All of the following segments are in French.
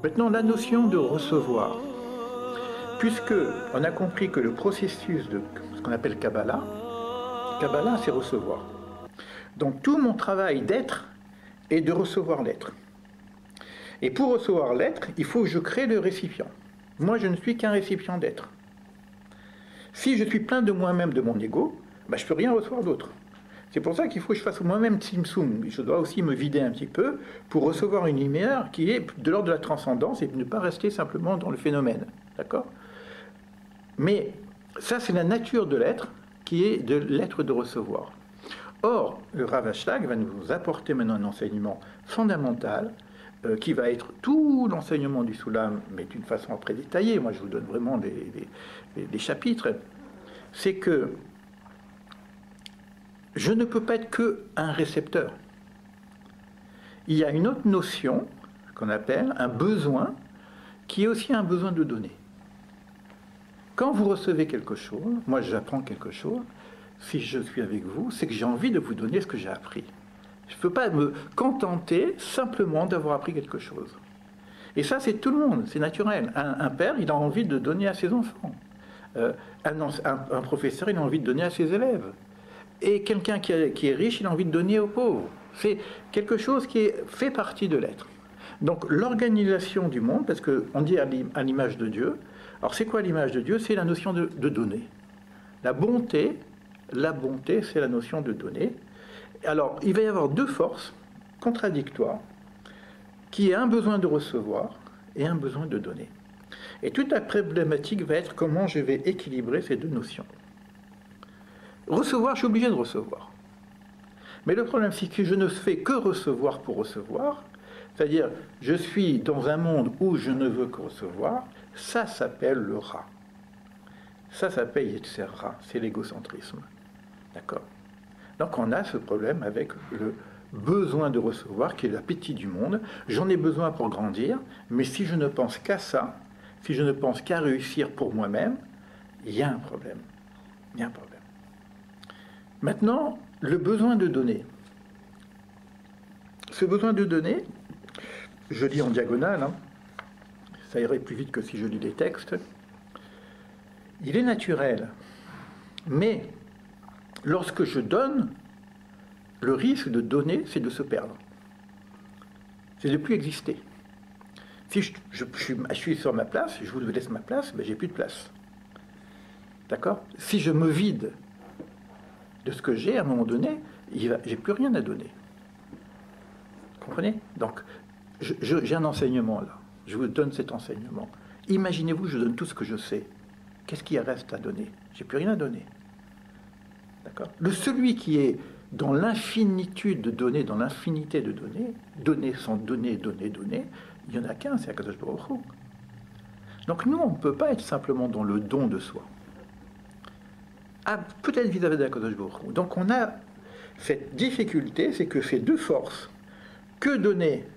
Maintenant, la notion de recevoir. Puisque on a compris que le processus de ce qu'on appelle Kabbalah, Kabbalah c'est recevoir. Donc tout mon travail d'être est de recevoir l'être. Et pour recevoir l'être, il faut que je crée le récipient. Moi, je ne suis qu'un récipient d'être. Si je suis plein de moi-même, de mon ego, ben, je ne peux rien recevoir d'autre. C'est pour ça qu'il faut que je fasse moi-même Tzimtzum. Je dois aussi me vider un petit peu pour recevoir une lumière qui est de l'ordre de la transcendance et ne pas rester simplement dans le phénomène. D'accord ? Mais ça, c'est la nature de l'être, qui est de l'être de recevoir. Or, le Rav Ashlag va nous apporter maintenant un enseignement fondamental qui va être tout l'enseignement du Soulam, mais d'une façon après détaillée. Moi, je vous donne vraiment des chapitres. C'est que je ne peux pas être qu'un récepteur. Il y a une autre notion qu'on appelle un besoin, qui est aussi un besoin de donner. Quand vous recevez quelque chose, moi j'apprends quelque chose, si je suis avec vous, c'est que j'ai envie de vous donner ce que j'ai appris. Je ne peux pas me contenter simplement d'avoir appris quelque chose. Et ça, c'est tout le monde, c'est naturel. Un père, il a envie de donner à ses enfants. Un professeur, il a envie de donner à ses élèves. Et quelqu'un qui est riche, il a envie de donner aux pauvres. C'est quelque chose qui fait partie de l'être. Donc l'organisation du monde, parce qu'on dit à l'image de Dieu, alors c'est quoi l'image de Dieu? C'est la notion de donner. La bonté, c'est la notion de donner. Alors il va y avoir deux forces contradictoires, qui est un besoin de recevoir et un besoin de donner. Et toute la problématique va être comment je vais équilibrer ces deux notions. Recevoir, je suis obligé de recevoir. Mais le problème, c'est que je ne fais que recevoir pour recevoir, c'est-à-dire je suis dans un monde où je ne veux que recevoir, ça s'appelle le Ra. Ça s'appelle Yetzer Ra, c'est l'égocentrisme. D'accord? Donc on a ce problème avec le besoin de recevoir, qui est l'appétit du monde. J'en ai besoin pour grandir, mais si je ne pense qu'à ça, si je ne pense qu'à réussir pour moi-même, il y a un problème. Il y a un problème. Maintenant, le besoin de donner. Ce besoin de donner, je lis en diagonale, hein, ça irait plus vite que si je lis les textes, il est naturel. Mais lorsque je donne, le risque de donner, c'est de se perdre. C'est de ne plus exister. Si je suis sur ma place, je vous laisse ma place, ben j'ai plus de place. D'accord? Si je me vide de ce que j'ai, à un moment donné, j'ai plus rien à donner. Vous comprenez? Donc, j'ai un enseignement là. Je vous donne cet enseignement. Imaginez-vous, je donne tout ce que je sais. Qu'est-ce qui reste à donner? J'ai plus rien à donner. D'accord? Celui qui est dans l'infinitude de donner, dans l'infinité de donner sans donner, il n'y en a qu'un, c'est Akadosh Baruch Hu. Donc nous, on ne peut pas être simplement dans le don de soi. Ah, peut-être vis-à-vis d'Akadosh Baruch Hu. Donc on a cette difficulté, c'est que ces deux forces, que donner,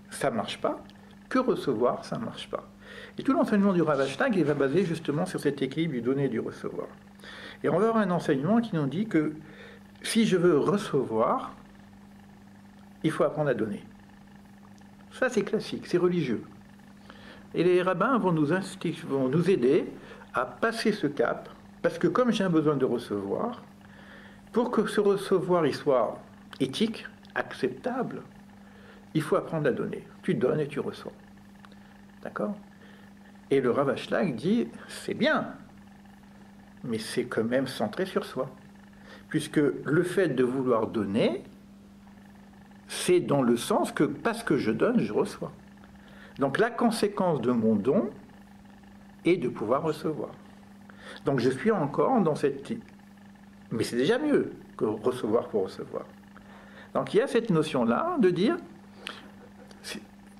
ça ne marche pas, que recevoir, ça ne marche pas. Et tout l'enseignement du Rav Ashlag, il va baser justement sur cet équilibre du donner et du recevoir. Et on va avoir un enseignement qui nous dit que si je veux recevoir, il faut apprendre à donner. Ça, c'est classique, c'est religieux. Et les rabbins vont nous aider à passer ce cap, parce que comme j'ai un besoin de recevoir, pour que ce recevoir il soit éthique, acceptable, il faut apprendre à donner. Tu donnes et tu reçois. D'accord? Et le Rav Ashlag dit, c'est bien, mais c'est quand même centré sur soi. Puisque le fait de vouloir donner, c'est dans le sens que parce que je donne, je reçois. Donc la conséquence de mon don est de pouvoir recevoir. Donc je suis encore dans cette... Mais c'est déjà mieux que recevoir pour recevoir. Donc il y a cette notion-là de dire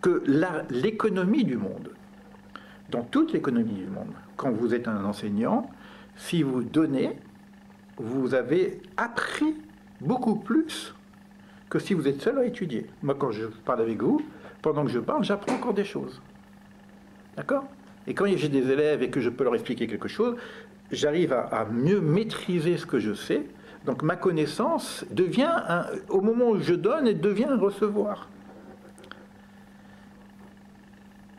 que l'économie du monde, dans toute l'économie du monde, quand vous êtes un enseignant, si vous donnez, vous avez appris beaucoup plus que si vous êtes seul à étudier. Moi, quand je parle avec vous, pendant que je parle, j'apprends encore des choses. D'accord? Et quand j'ai des élèves et que je peux leur expliquer quelque chose, j'arrive à mieux maîtriser ce que je sais. Donc ma connaissance devient, au moment où je donne, elle devient un recevoir.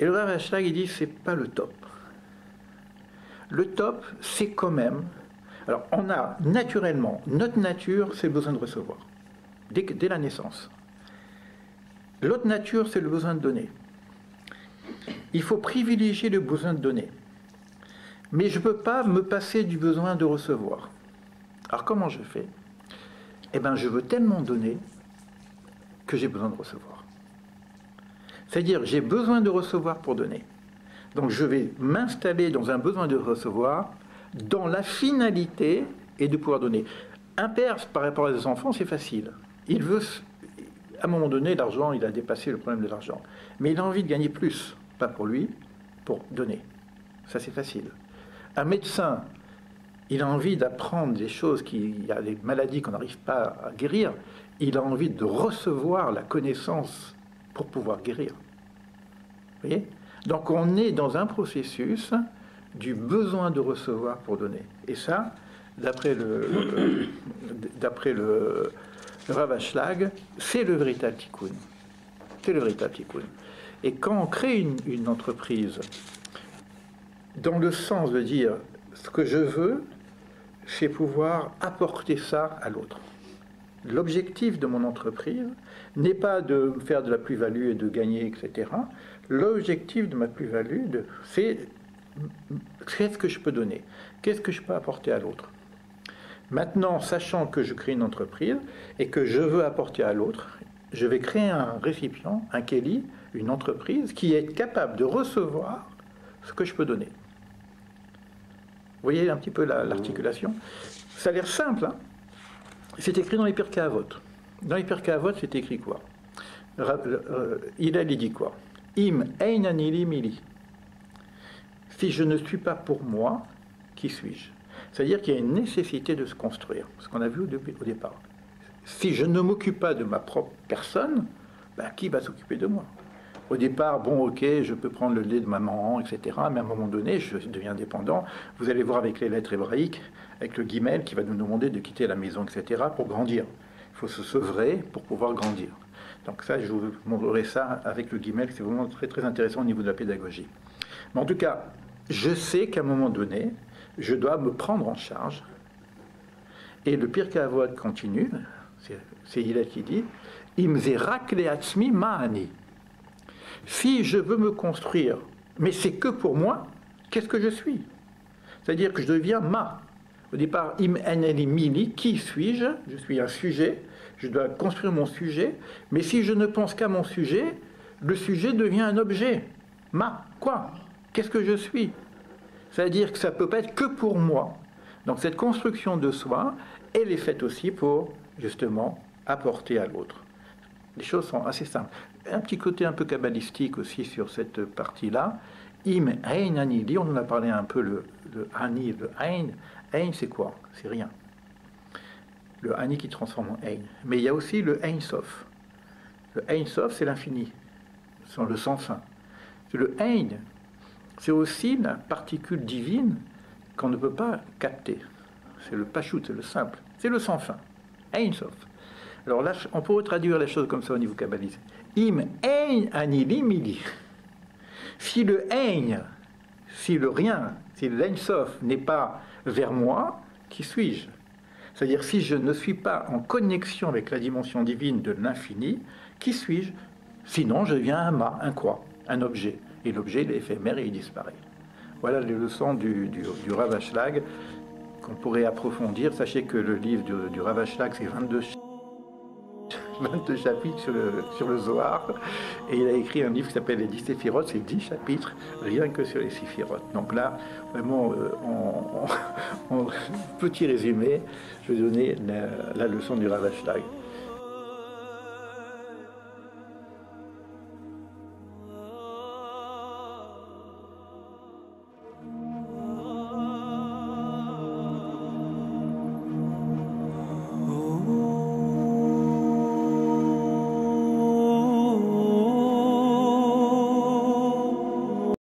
Et le Rav Ashlag, il dit, c'est pas le top. Le top, c'est quand même... Alors, on a naturellement, notre nature, c'est le besoin de recevoir, dès la naissance. L'autre nature, c'est le besoin de donner. Il faut privilégier le besoin de donner. Mais je ne peux pas me passer du besoin de recevoir. Alors, comment je fais? Eh bien, je veux tellement donner que j'ai besoin de recevoir. C'est-à-dire, j'ai besoin de recevoir pour donner. Donc, je vais m'installer dans un besoin de recevoir, dans la finalité et de pouvoir donner. Un père, par rapport à ses enfants, c'est facile. Il veut, à un moment donné, l'argent, il a dépassé le problème de l'argent. Mais il a envie de gagner plus, pas pour lui, pour donner. Ça, c'est facile. Un médecin, il a envie d'apprendre des choses, il y a des maladies qu'on n'arrive pas à guérir. Il a envie de recevoir la connaissance pour pouvoir guérir. Vous voyez? Donc, on est dans un processus du besoin de recevoir pour donner. Et ça, d'après le Rav Ashlag, c'est le véritable tikkun. C'est le véritable tikkun. Et quand on crée une entreprise, dans le sens de dire, ce que je veux, c'est pouvoir apporter ça à l'autre. L'objectif de mon entreprise n'est pas de faire de la plus-value et de gagner, etc. L'objectif de ma plus-value, c'est qu'est-ce que je peux donner? Qu'est-ce que je peux apporter à l'autre? Maintenant, sachant que je crée une entreprise et que je veux apporter à l'autre, je vais créer un récipient, un keli, une entreprise qui est capable de recevoir ce que je peux donner. Vous voyez un petit peu l'articulation? Ça a l'air simple, hein? C'est écrit dans les Pirkei Avot. Dans les Pirkei Avot, c'est écrit quoi? Il dit quoi? Im ein ani li mili. Si je ne suis pas pour moi, qui suis-je? C'est-à-dire qu'il y a une nécessité de se construire, ce qu'on a vu au départ. Si je ne m'occupe pas de ma propre personne, ben, qui va s'occuper de moi? Au départ, bon, ok, je peux prendre le lait de maman, etc. Mais à un moment donné, je deviens dépendant. Vous allez voir avec les lettres hébraïques, avec le guimel qui va nous demander de quitter la maison, etc. pour grandir. Il faut se sevrer pour pouvoir grandir. Donc ça, je vous montrerai ça avec le guimel, c'est vraiment très, très intéressant au niveau de la pédagogie. Mais en tout cas, je sais qu'à un moment donné, je dois me prendre en charge. Et le Pirkei Avot continue, c'est Hillel qui dit, « Im ze rak le'atzmi ma'ani » Si je veux me construire, mais c'est que pour moi, qu'est-ce que je suis? C'est-à-dire que je deviens ma. Au départ, im eneli mili, qui suis-je? Je suis un sujet, je dois construire mon sujet, mais si je ne pense qu'à mon sujet, le sujet devient un objet. Ma, quoi? Qu'est-ce que je suis? C'est-à-dire que ça ne peut pas être que pour moi. Donc cette construction de soi, elle est faite aussi pour, justement, apporter à l'autre. Les choses sont assez simples. Un petit côté un peu kabbalistique aussi sur cette partie-là. Im ein ani li, on en a parlé un peu, le ani, le ein. Ein, c'est quoi? C'est rien. Le ani qui transforme en ein. Mais il y a aussi le ein sof. Le ein sof, c'est l'infini, c'est le sans fin. Le ein, c'est aussi la particule divine qu'on ne peut pas capter. C'est le pashut, c'est le simple. C'est le sans fin. Ein sof. Alors là, on peut traduire les choses comme ça au niveau kabbaliste. Im ein ani li mili. Si le ein, si le rien, si l'ein sof n'est pas vers moi, qui suis-je? C'est-à-dire si je ne suis pas en connexion avec la dimension divine de l'infini, qui suis-je? Sinon, je deviens un mât, un quoi, un objet. Et l'objet, il est éphémère et il disparaît. Voilà les leçons du Rav Ashlag qu'on pourrait approfondir. Sachez que le livre du Rav Ashlag, c'est 22 chapitres sur le Zohar, et il a écrit un livre qui s'appelle les 10 séphirotes, c'est 10 chapitres rien que sur les séphirotes. Donc là, vraiment, en petit résumé, je vais donner la leçon du Rav Ashlag.